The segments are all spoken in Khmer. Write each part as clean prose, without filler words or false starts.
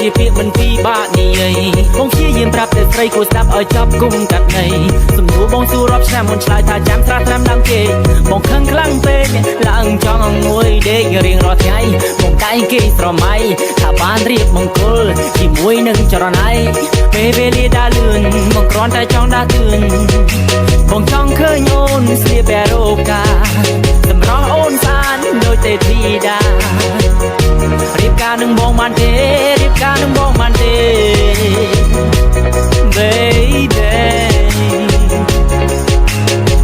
ជាពាក្យមិនពីបាក់និយាយបងព្យាយាមប្រាប់តែស្រីគួរស្ដាប់ឲ្យចប់គុំកាត់ន័យសំនួរបងសួររាប់ឆ្នាំមុនឆ្លើយថាចាំស្រាស់ត្រាំឡើងគេបងខឹងខ្លាំងពេកឡើងចង់ងួយដេករៀងរាល់ថ្ងៃបងតែងគេស្រមៃថាបានរៀបមង្គលជាមួយនឹងចរណៃពេលវេលាដើរលឿនបងគ្រាន់តែចង់ដើរទឿនបងចង់ឃើញអូនស្លៀកបែរអូកាសម្រស់អូនស្អាតដូចទេធីតារៀបការនឹងបងបានទេរៀបការនឹងបងបានទេ baby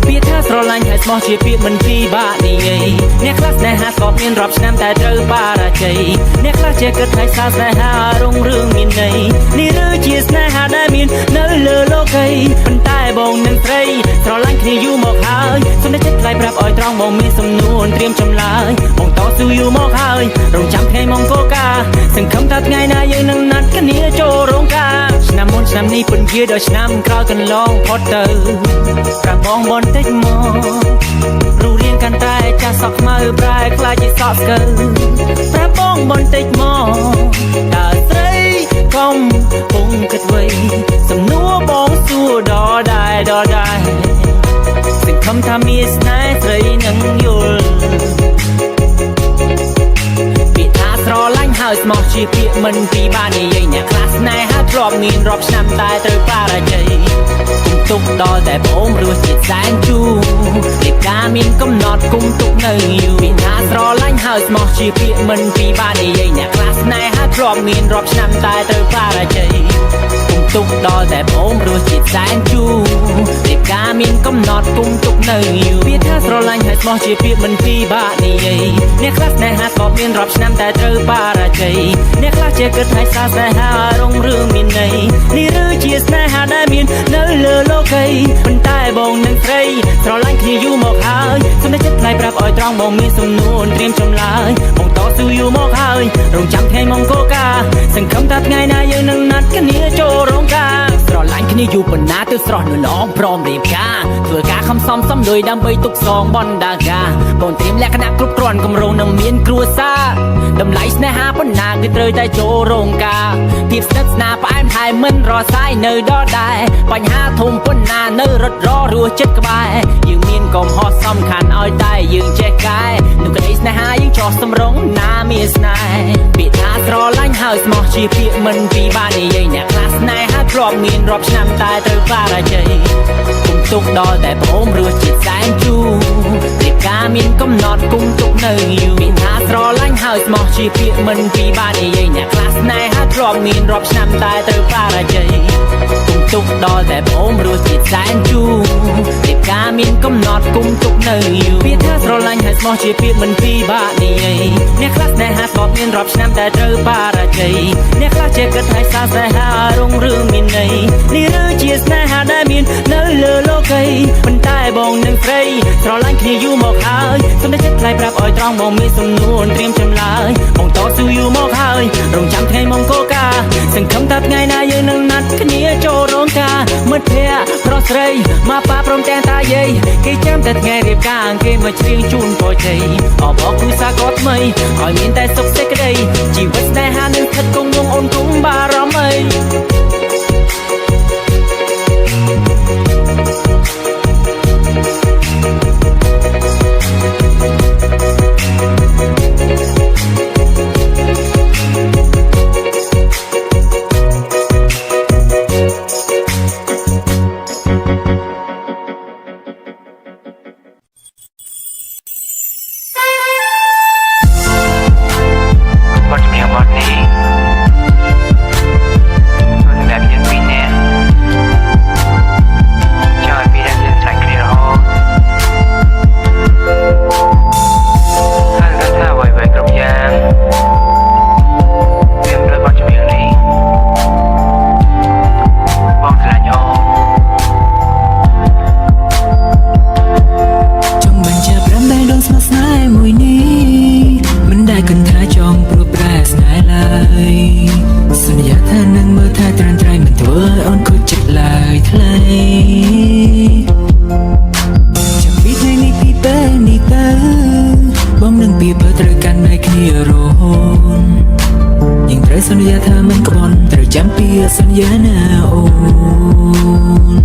ពាក្យថាស្រឡាញ់ហើយស្មោះជាពាក្យមិនពីបាក់និយាយអ្នកខ្លះស្នេហាស្បមានរាប់ឆ្នាំតែត្រូវបរាជ័យអ្នកខ្លះជាគិតថាស្នេហារុងរឿងមានន័យនេះឬជាស្នេហាដែលមាននៅលើលោកីប៉ុន្តែបងនឹងស្រីស្រឡាញ់គ្នាយូរមកហើយសុំតែចិត្តថ្លៃប្រាប់ឲ្យត្រង់បងមានសំនួនត្រៀមចម្លើយបងតស៊ូយូរមកហើយរងចាំថ្ងៃមង្គលការសង្ឃឹមថាថ្ងៃណាយើងនឹងណាត់គ្នាចូលរោងការឆ្នាំមុនឆ្នាំនេះពន្យាដល់ឆ្នាំក្រោយកន្លងផុតទៅប្រាប់បងបន្តិចមករូបរាងកាន់តែចាស់សក់ខ្មៅប្រែខ្លាចជាសក់ស្កើប្រាប់បងបន្តិចមកតើស្រីកុំពងគិតវ័យសំនួរបងសួរដល់ដែរសង្ឃឹមថាមានស្នេហ៍ស្រីនឹងយល់ពាក្យថាស្រឡាញ់ហើយស្មោះជាពាក្យមិនពីបាននិយាយអ្នកខ្លះស្នេហាធ្លាប់មានរាប់ឆ្នាំតែត្រូវបរាជ័យគុំទុកដល់តែបងរសជាតិសែនជូររៀបការមានកំណត់គុំទុកនៅយូរពាក្យថាស្រឡាញ់ហើយស្មោះជាពាក្យមិនពីបាននិយាយអ្នកខ្លះស្នេហាធ្លាប់មានរាប់ឆ្នាំតែត្រូវបរាជ័យគុំទុកដល់តែបងរសជាតិសែនជូររៀបការមានកំណត់គុំទុកនៅយូរពាក្យថាស្រឡាញ់ហើយស្មោះជាពាក្យមិនពីបាក់និយាយអ្នកខ្លះស្នេហាស្បមានរាប់ឆ្នាំតែត្រូវបរាជ័យអ្នកខ្លះជាគិតថាស្នេហារុងរឿងមានន័យនេះឬជាស្នេហាដែលមាននៅលើលោកីប៉ុន្តែបងនឹងស្រីស្រឡាញ់គ្នាយូរមកហើយសុំតែចិត្តថ្លៃប្រាប់ឲ្យត្រង់បងមានសំនួនត្រៀមចម្លើយបងតស៊ូយូរមកហើយរងចាំថ្ងៃមង្គលការសង្ឃឹមថាថ្ងៃណាយើងនឹងណាត់គ្នាចូលរោងការស្រឡាញ់គ្នាយូរប៉ុណ្ណាទើបស្រស់នៅល្អព្រមរៀបការធ្វើការខំសំលុយដើម្បីទុកសងបណ្ដាការបងត្រៀមលក្ខណៈគ្រប់គ្រាន់គម្រោងនឹងមានគ្រួសារតម្លៃស្នេហាប៉ុណ្ណាគឺត្រូវតែចូលរោងការភាពស្និទ្ធស្នាលផ្អែមថែមមិនរសាយនៅដល់ដែរបញ្ហាធំប៉ុណ្ណានៅរត់ររស់ចិត្តក្បែរយើងមានកំហុសសំខាន់ឲ្យតែយើងចេះកែនៅក្តីស្នេហាយើងចោះសម្រងណាមានស្នេហ៍ពាក្យថាស្រឡាញ់ហើយស្មោះជាពាក្យមិនពីបាននិយាយអ្នកខ្លះស្នេហាធ្លាប់មានរាប់ឆ្នាំតែត្រូវបរាជ័យគុំទុកដល់តែបងរសជាតិសែនជូររៀបការមានកំណត់គុំទុកនៅយូរពាក្យថាស្រឡាញ់ហើយស្មោះជាពាក្យមិនពីបាននិយាយអ្នកខ្លះស្នេហាធ្លាប់មានរាប់ឆ្នាំតែត្រូវបរាជ័យគុំទុកដល់តែបងរសជាតិសែនជូររៀបការមានកំណត់គុំទុកនៅយូរពាក្យថាស្រឡាញ់ហើយស្មោះជាពាក្យមិនពីបាក់និយាយអ្នកខ្លះស្នេហាស្បមានរាប់ឆ្នាំតែត្រូវបរាជ័យអ្នកខ្លះជាគិតថាស្នេហារុងរឿងមានន័យនេះឬជាស្នេហាដែលមាននៅលើលោកីប៉ុន្តែបងនឹងស្រីស្រឡាញ់គ្នាយូរមកហើយសុំតែចិត្តថ្លៃប្រាប់ឲ្យត្រង់បងមានសំនួនត្រៀមចម្លើយបងតស៊ូយូរមកហើយរងចាំថ្ងៃមង្គលការសង្ឃឹមថាថ្ងៃណាយើងនឹងណាត់គ្នាចូលរោងការមិត្តភក្តិប្រុសស្រីមកប៉ាព្រមទាំងតាយាយគេចាំតែថ្ងៃរៀបការគេមកច្រៀងជូនពរជ័យអបអរគ្រួសារក៏ថ្មីឲ្យមានតែសុខសេចក្តីជីវិតស្នេហានឹងស្ថិតគង់វង្សអូនគុំបារម្ភអីសន្យាថានឹងមើលថែត្រាំត្រៃមិនធ្វើអូនខូចចិត្តឡើយថ្លៃ นยิ่งត្រូវសន្យាថាមិនក្បត់ត្រូវចាំពីសន្យាណាអូន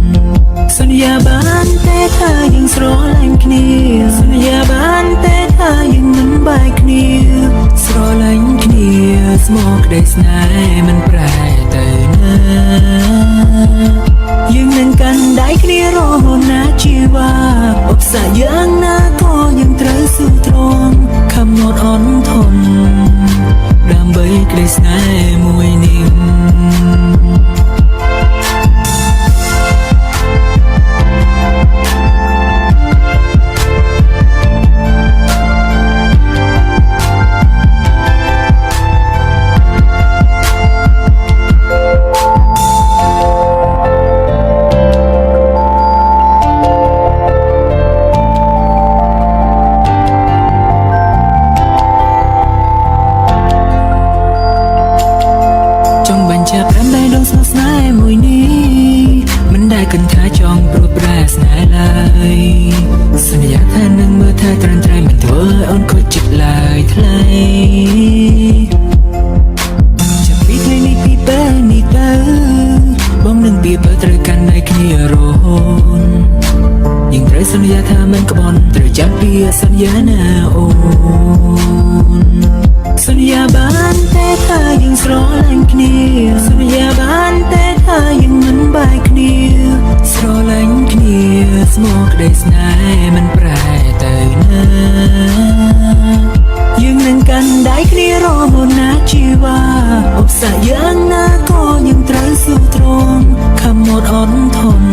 សន្យាបានតែថាយើងស្រឡាញ់គ្នាសន្យាបានតែថាយើងមិនបែកគ្នាស្រឡាញ់គ្នាស្មោះក្តីស្នេហ៍មិនប្រែទៅណាយើងនឹងកាន់ដៃគ្នារហូតណាជីវ៉ាឧបសគ្គយ៉ាងណាក៏យើងត្រូវស៊ូទ្រាំខំអត់អន់ធន់ដើម្បីក្តីស្នេហ៍មួយនេះចាប់តាមដៃដងស្នេហ៍ស្នេហ៍មួយនេះមិនដែលគិតថាចង់ព្រួតប្រែស្នេហ៍ឡើយសន្យាថានឹងមើលថាត្រឹមត្រូវមិនធ្វើឲ្យអូនខូចចិត្តឡើយថ្លៃចាំពីថ្ងៃនេះពីពេលនេះទៅបងនឹងពីបើត្រូវកាន់ដៃគ្នារហូតយើងត្រូវសន្យាថាមិនក្បត់ត្រូវចាំពីសន្យាណាអូនសន្យាបានតែថាយើងស្រឡាញ់គ្នាសន្យាបានតែថាយើងមិនបែកគ្នាស្រឡាញ់គ្នាស្មោះក្តីស្នេហ៍មិនប្រែទៅណាយើងនឹងកាន់ដៃគ្នារហូតណាជីវ៉ាឧបសគ្គយ៉ាងណាក៏យើងត្រូវស៊ូទ្រាំខំអត់អន់ធន់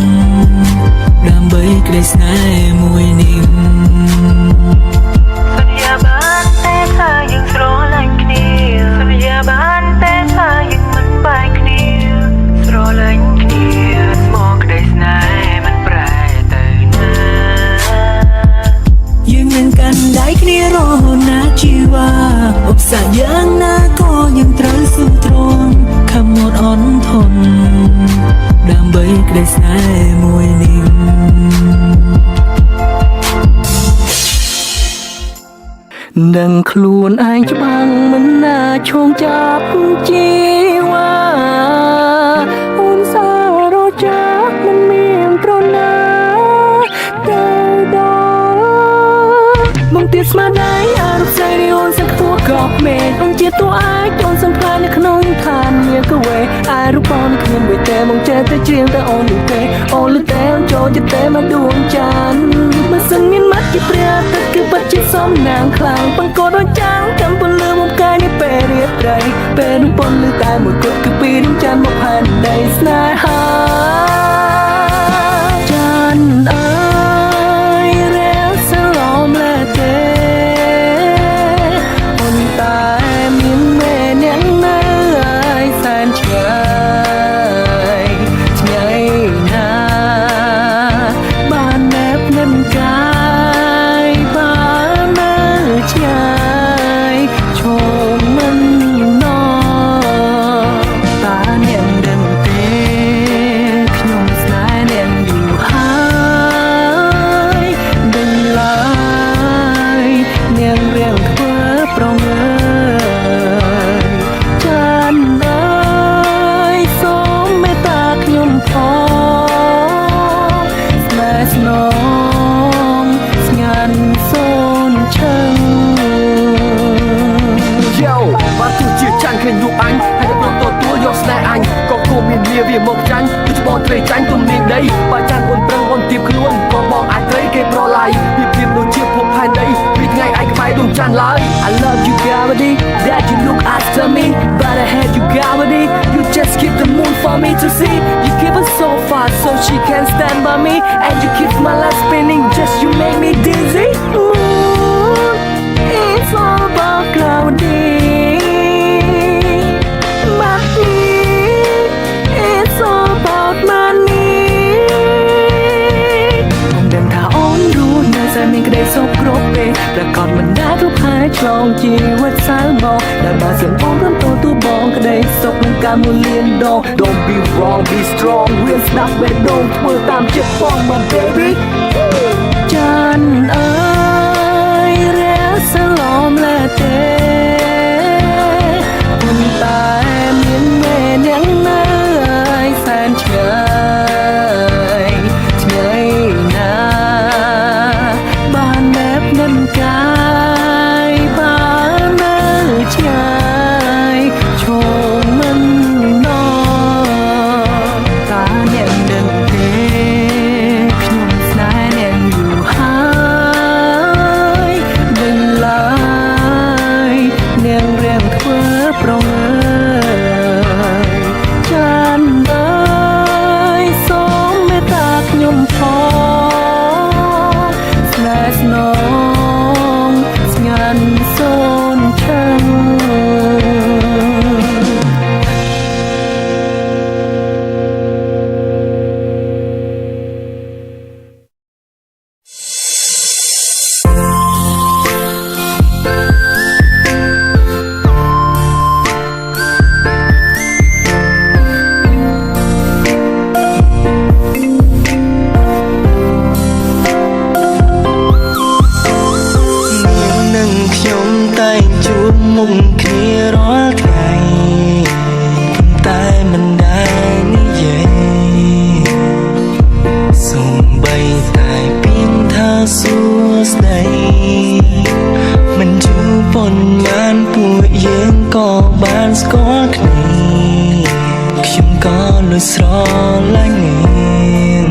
ដើម្បីក្តីស្នេហ៍មួយនេះសន្យាបានតែថាយើងស្រឡាញ់គ្នាសន្យាបានតែថាយើងមិនបែកគ្នាស្រឡាញ់គ្នាស្មោះក្តីស្នេហ៍មិនប្រែទៅណាយើងនឹងកាន់ដៃគ្នារហូតណាជីវ៉ាឧបសគ្គយ៉ាងណាក៏យើងត្រូវស៊ូទ្រាំខំអត់អន់ធន់ដើម្បីក្តីស្នេហ៍មួយនេះដឹងខ្លួនឯងច្បាស់មិនណាឈោងចាប់ជីវ៉ាអូនសារចាមិនមានត្រណាទៅដល់មកទៀតស្មារតីអរផ្សេងអូនសឹកទួក៏មេអូនជាតួអាចអូនសំផ្លាញនៅក្នុងឋានមានកវេអាយរូបបងខ្ញុំមួយតែមកចេះតែច្រៀងតែអូនលឺទេអូនលឺតែអូនចូលចិត្តតែមកដួងចានមិនសិនមានមាត់ជាព្រះទឹកគឺពិតជាសំណាងខ្លាំងបង្កត់ដូចចាំងកំពុងលឺមកកាយនេះពេលរាត្រីពេលនោះប៉ុនលឺតែមួយគត់គឺពីនឹងចានមកផែនដីស្នេហាចានអើយរាសឡំលែទេអូនតែមានមេអ្នកនៅឲ្យសែនឆ្ងាយឆ្ងាយណាបានណែបនឹងកាយបាននៅឆ្ងាយឈមមិនណតាអ្នកដឹងទេខ្ញុំស្នេហ៍អ្នកយូរហើយដឹងឡើយអ្នករៀងធ្វើប្រងើចានអើយសូមមេត្តាខ្ញុំផងស្នេហ៍ស្នងស្ងាត់សូនឈឹង Yo បានទោះជាចាញ់ឃើញរូបអញហើយតែព្រមទទួលយកស្នេហ៍អញក៏គួរមានវាមកចាញ់ដូចបងត្រីចាញ់ទុំនាងដីបើចាញ់អូនប្រឹងអូនទៀបខ្លួនក៏បងអាចត្រីគេប្រឡាយពីដូចជាភពផែនដីពីថ្ងៃឯងក្បែរដួងច័ន្ទឡើយ I love you gravity that you look after me but I had you gravity you just keep the moon for me to see you keep us so far so she can stand by me and you keep my life spinning just you make me dizzy moon it's all about gravity but me it's all about money ผมដឹងថាអូនรู้នៅតែមានក្តីសុខគ្រប់ពេលប្រកបមិនដែលគ្រប់ហើយឆ្លងជីវិតសៅមកដែលបានសឹងបងព្រមទទួលបងក្តីសុខនឹងការមួយលានដង Don't be wrong be strong វាស្ដាប់បេះដូងធ្វើតាមចិត្តបង my baby ចានអើយរះសឡំលែទេ ប្រងើយចានអើយសូមមេត្តាខ្ញុំផងស្នេហ៍ស្នងស្ងាត់សូនឈឹងមុខគ្នារាល់ថ្ងៃតែមិនដែលនិយាយសូម្បីតែពីនថាសួស្ដីមិនយូរប៉ុន្មានពួកយើងក៏បានស្គាល់គ្នាខ្ញុំក៏លួចស្រឡាញ់នាង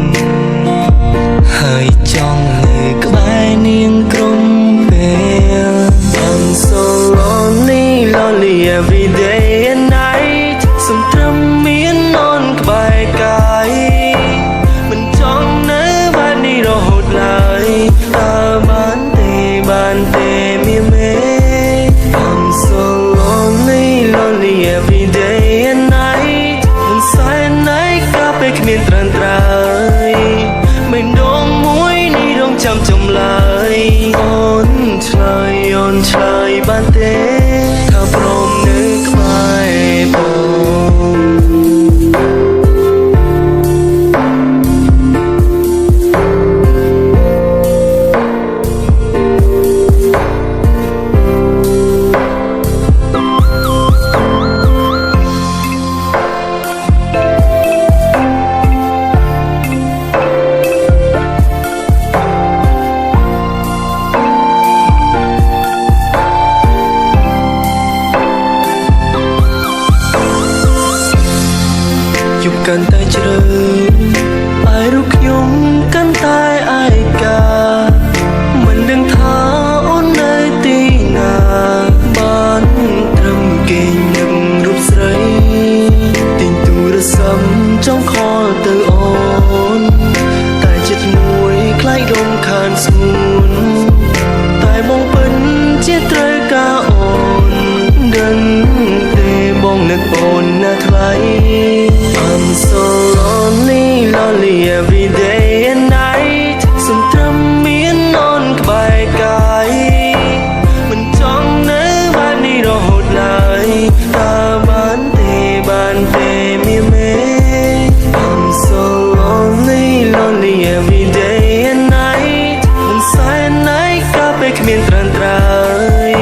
ហើយចង់លើក្បែរនាងក្រុមពេល I'm so lonely every day and night សំត្រឹមមាននន់ក្បែរកាយមិនចង់នៅបែបនេះរហូតឡើយតើបានទេមានមេ I'm so lonely every day and night មិនសែនណៃក៏ពេលគ្មានត្រឹមត្រូវមិនដងមួយនេះរងចាំចំឡើយអូនឆ្លើយបានទេថាព្រមនៅក្បែរបងកាន់តែជ្រៅហើយរូបខ្ញុំកាន់តែឯកាមិនដឹងថាអូននៅទីណាបានត្រឹមគេងនឹងរូបស្រីទិញទូរស័ព្ទចង់ខលទៅអូនតែចិត្តមួយខ្លាចរំខានស្ងួនតែបងពិនជាត្រូវការអូនដឹងទេបងនឹកអូនណាថ្លៃI'm so lonely every day and night សំត្រឹមមាននន់ក្បែរកាយមិនចង់នៅបែបនេះរហូតឡើយតើបានទេមានមេ I'm so lonely every day and night មិនសែនណៃក៏ពេលគ្មានត្រឹមត្រូវ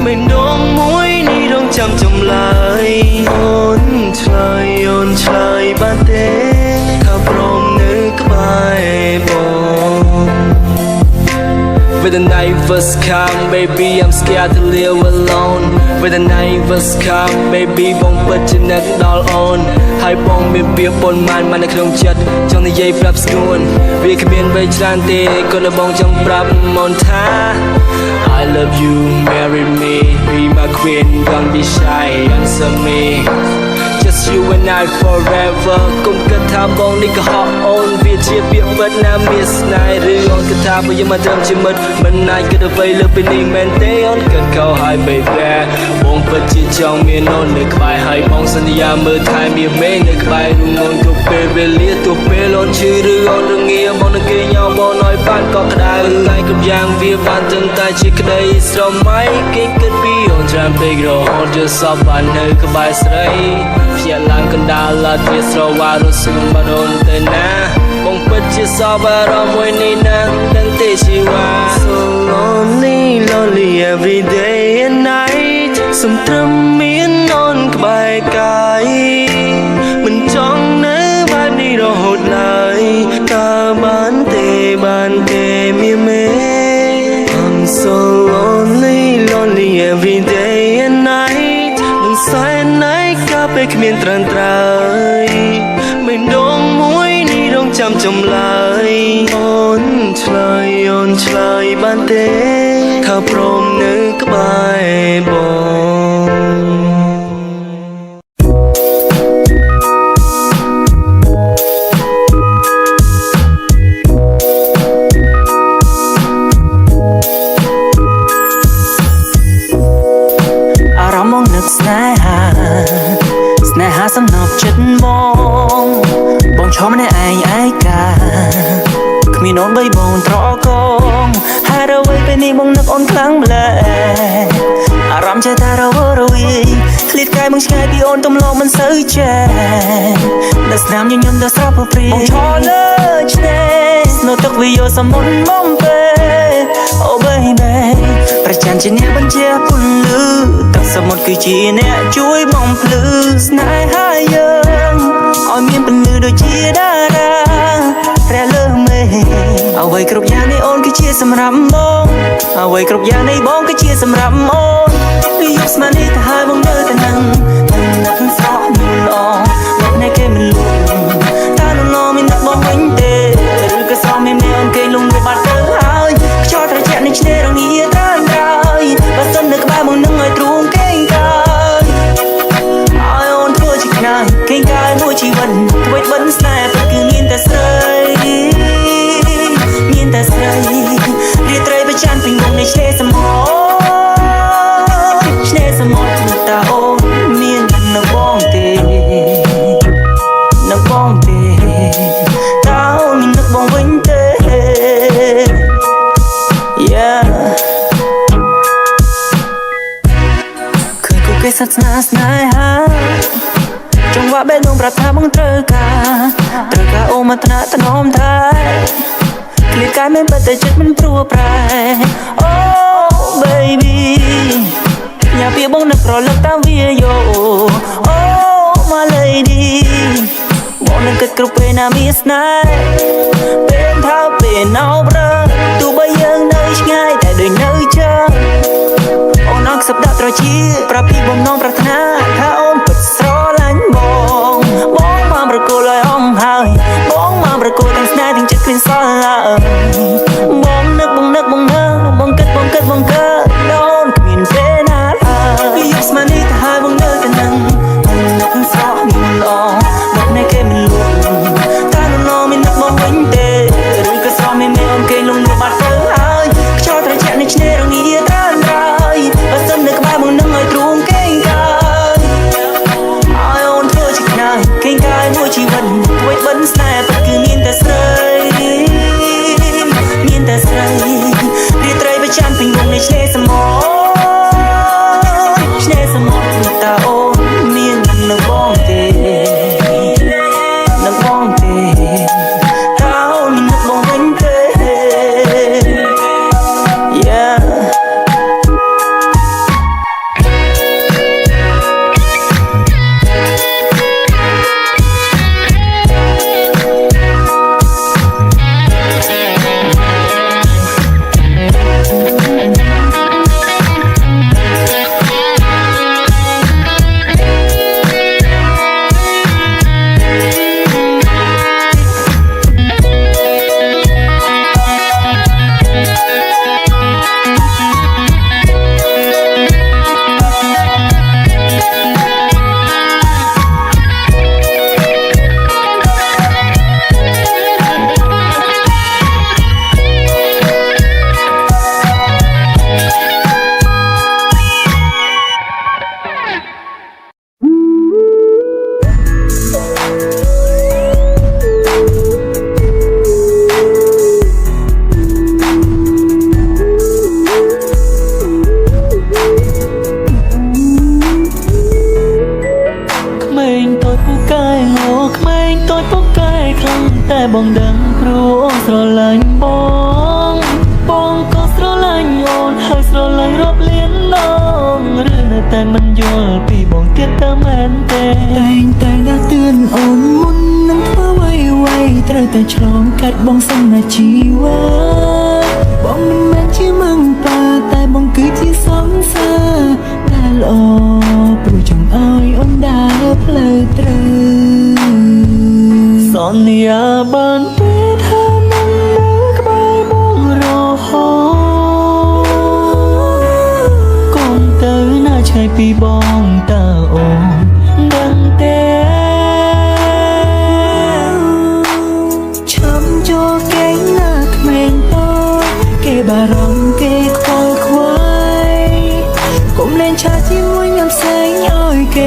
មិនដងមួយនេះរងចាំចំឡើយអូនឆ្លើយបានទេថាព្រមនៅក្បែរបង When the night was come baby I'm scared to live alone When the night was come baby បងពិតជានឹកដល់អូនហើយបងមានពាក្យប៉ុន្មាននៅក្នុងចិត្តចង់និយាយប្រាប់ស្ងួនវាគ្មានអ្វីច្រើនទេក៏នៅបងចង់ប្រាប់មកថា I love you marry me be my queen don't be shy answer me Just you and I forever កុំគិតថាបងនេះក៏ហក់អូនវាជាពាក្យពិតណាមានស្នេហ៍ឬអូនគិតថាបើយើងមកត្រឹមជាមិត្តមិនអាចគិតអ្វីលើពីនេះមែនទេអូនគិតខុសហើយ baby បងពិតជាចង់មានអូននៅក្បែរហើយបងសន្យាមើលថែមានមេនៅក្បែររួមអូនគ្រប់ពេលវេលាទោះពេលអូនឈឺឬអូនរងាបងនឹងគេញ៉ាំបងឲ្យបានកក់ក្ដៅតែគ្រប់យ៉ាងវាបានត្រឹមតែជាក្តីស្រមៃគេគិតពីអូនច្រើនពេករហូតជាសពបាននៅក្បែរស្រីភ្ញាក់ឡើងកណ្ដាលឡាទ្វាស្រវារសឹងបាត់អូនទៅណាបងពិតជាសពអារម្មណ៍មួយនេះណាដឹងទេជីវ៉ា So lonely every day and night សំត្រឹមមានអូនក្បែរកាយមិនចង់នៅបែបនេះរហូតឡើយតើបានទេមានមេ I'm so lonely every day and night នឹងសែនណៃក៏ពេលគ្មានត្រឹមត្រូវមិនដងមួយនេះរងចាំចំឡើយអូនឆ្លើយបានទេថាព្រមនៅក្បែរបង ស្នេហាសំណប់ចិត្តបងឈរម្នាក់ឯងឯកាគ្មានអូនបីបងត្រកងហើយអ្វីពេលនេះបងនឹកអូនខ្លាំងម្ល៉េះអារម្មណ៍ចេះតែរវើរវាយឃ្លាតកាយបងឆ្ងាយពីអូនទំលងមិនសូវចេះដល់ស្នាមញញឹមដល់ស្រស់ព្រីបងឈរលើឆ្នេរស្នូទឹកវាយកសមុទ្រមកពេលអូ baby ប្រចាំជាអ្នកបញ្ជាពន្លឺទឹកសមុទ្រគឺជាអ្នកជួយបំភ្លឺស្នេហាយើងឲ្យមានពន្លឺដូចជាតារាព្រះលើមេអ្វីគ្រប់យ៉ាងនៃអូនគឺជាសម្រាប់បងអ្វីគ្រប់យ៉ាងនៃបងគឺជាសម្រាប់អូនពីយកស្មាននេះទៅហើយបងនៅតែនឹងស្រស់យូរល្អលោកនៃគេមិនលួងតើនរមាននឹកបងវិញទេឬក៏ស្រស់មានអូនគេលងវាបាត់ទៅហើយខ្យល់ត្រជាក់នៃឆ្នេររងាត្រានត្រើយបើសិននៅក្បែរបងនឹងឲ្យទ្រូងគេងកាយឲ្យអូនធ្វើជាខ្នាយគេងកាយមួយជីវិតអ្វីបិណ្ឌស្នេហ៍ពិតគឺមានតែស្រីមានតែស្រីរាត្រីប្រច័ណ្ឌពីមុខនៃឆ្នេរសមុទ្រឆ្នេរសមុទ្រតើអូនមាននៅបងទេនៅបងទេតើអូនមាននឹកបងវិញទេ Yeah ឃើញគូគេសាស្នាស្នេហាចង្វាក់បេះដូងប្រាប់ថាបងត្រូវការអូនមកថ្នាក់ថ្នមថែឃ្លាតកាយមិនបាត់តែចិត្តមិនព្រោះប្រែអូ baby ញ៉ាំពីបងនឹករលឹកតាមវាយោអូ my lady បងនឹងគិតគ្រប់ពេលណាមានស្នេហ៍ពេលថាពេលណោប្រើទោះបីយើងនៅឆ្ងាយតែដូចនៅចាំអូនអត់ខ្សឹបដាក់ត្រចៀកប្រាប់ពីបំណងប្រាថ្នាថាអូនពិតស្រឡាញ់បងមកប្រគល់ឲ្យអងហើយបងមកប្រគល់ទាំងស្នេហ៍ទាំងចិត្តគ្មានសល់ឡើយបងនឹកបងគិតបងកើតអូនគ្មានពេលណាឡើយពីយកស្មាននេះទៅហើយបងនៅតែនឹងនឹកស្រស់យូរល្អមកនៃគេមិនលួងតើនរមាននឹកបងវិញទេឬក៏ស្រស់មានអូនគេលងលួបាត់ទៅហើយខ្យល់ត្រជាក់នៃឆ្នេររងាត្រានត្រើយបើសិននៅក្បែរបងនឹងឲ្យទ្រូងគេងកាយឲ្យអូនធ្វើជាខ្នាយគេងកាយមួយជីវិតអ្វីបិណ្ឌស្នេហ៍ពិតគឺមានតែស្រីមានតែស្រីរាត្រីប្រច័ណ្ឌពីមុខនៃឆ្នេរសមុទ្រឆ្នេរសមុទ្រតើអូនមាននៅបងទេនៅបងទេតើអូនមាននៅបងវិញទេ Yeah បងដឹងព្រោះអូនស្រឡាញ់បងក៏ស្រឡាញ់អូនហើយស្រឡាញ់រាប់លានដងឬនៅតែមិនយល់ពីបងទៀតតើមែនទេតែណាស់ទឿនអូនមុននឹងធ្វើអ្វីត្រូវតែឆ្លងកាត់បងសំណាជីវ៉ាបងមិនមែនជាម៉ងប៉ាតែបងគឺជាសង្សារដែលល្អព្រោះចង់ឲ្យអូនដើរផ្លូវត្រូវសន្យាបានពេលថានឹងនៅក្បែរបងរហូតកុំទៅណាឆ្ងាយពីបងតើអូនដឹងទេឈាំចូលគេណាក្មេងតូចគេបារម្ភគេខ្វល់ខ្វាយកុំលេងឆាជាមួយញ៉ាំផ្សេងឲ្យគេ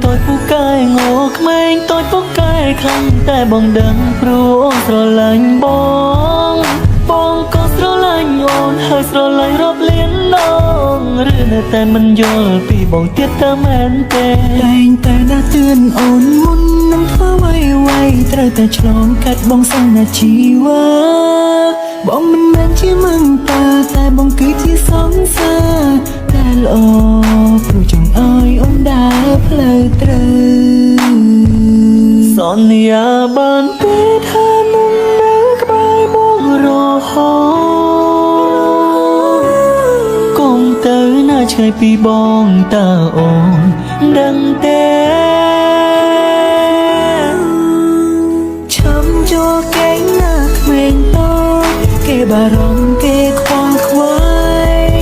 តូចពូកែងោក្មេងតូចពូកែខ្លាំងតែបងដឹងព្រោះអូនស្រឡាញ់បងក៏ស្រឡាញ់អូនហើយស្រឡាញ់រាប់លានដងឬនៅតែមិនយល់ពីបងទៀតតើមែនទេតែងតែដាស់តឿនអូនមុននឹងធ្វើអ្វីត្រូវតែឆ្លងកាត់បងសង្ហាជីវ៉ាបងមិនមែនជាមង្តាតែបងគឺជាសង្សារតែល្អព្រោះចង់ឲ្យអូនដើរផ្លូវត្រូវសន្យាបានពេលថានឹងនៅក្បែរបងរហូតកុំទៅណាឆ្ងាយពីបងតើអូនដឹងទេចូលគេណាក្មេងតូចគេបារម្ភគេខ្វល់ខ្វាយ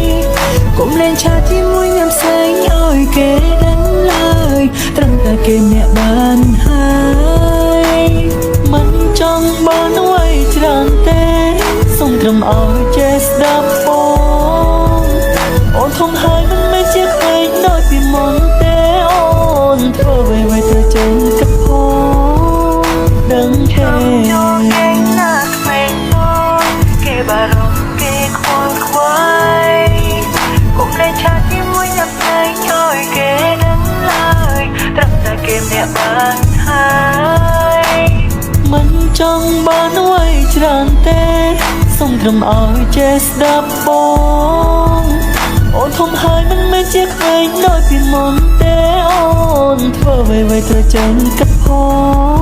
កុំលេងឆាជាមួយញ៉ាំផ្សេងឲ្យគេដឹងឡើយត្រឹមតែគេម្នាក់បានហើយមិនចង់បានអ្វីច្រើនទេសុំត្រឹមឲ្យចេះស្ដាប់បងអូនធំហើយមិនមែនជាក្មេងដូចពីមុនទេអូនធ្វើអ្វីទៅចេញកាត់ផងដឹងទេបារម្ភគេខ្វល់ខ្វាយកុំលេងឆាជាមួយអ្នកផ្សេងឲ្យគេដឹងឡើយត្រឹមតែគេម្នាក់បានហើយមិនចង់បានអ្វីច្រើនទេសុំត្រឹមឲ្យចេះស្ដាប់បងអូនធំហើយមិនមែនជាក្មេងដូចពីមុនទេអូនធ្វើអ្វីត្រូវចេញកាត់ផង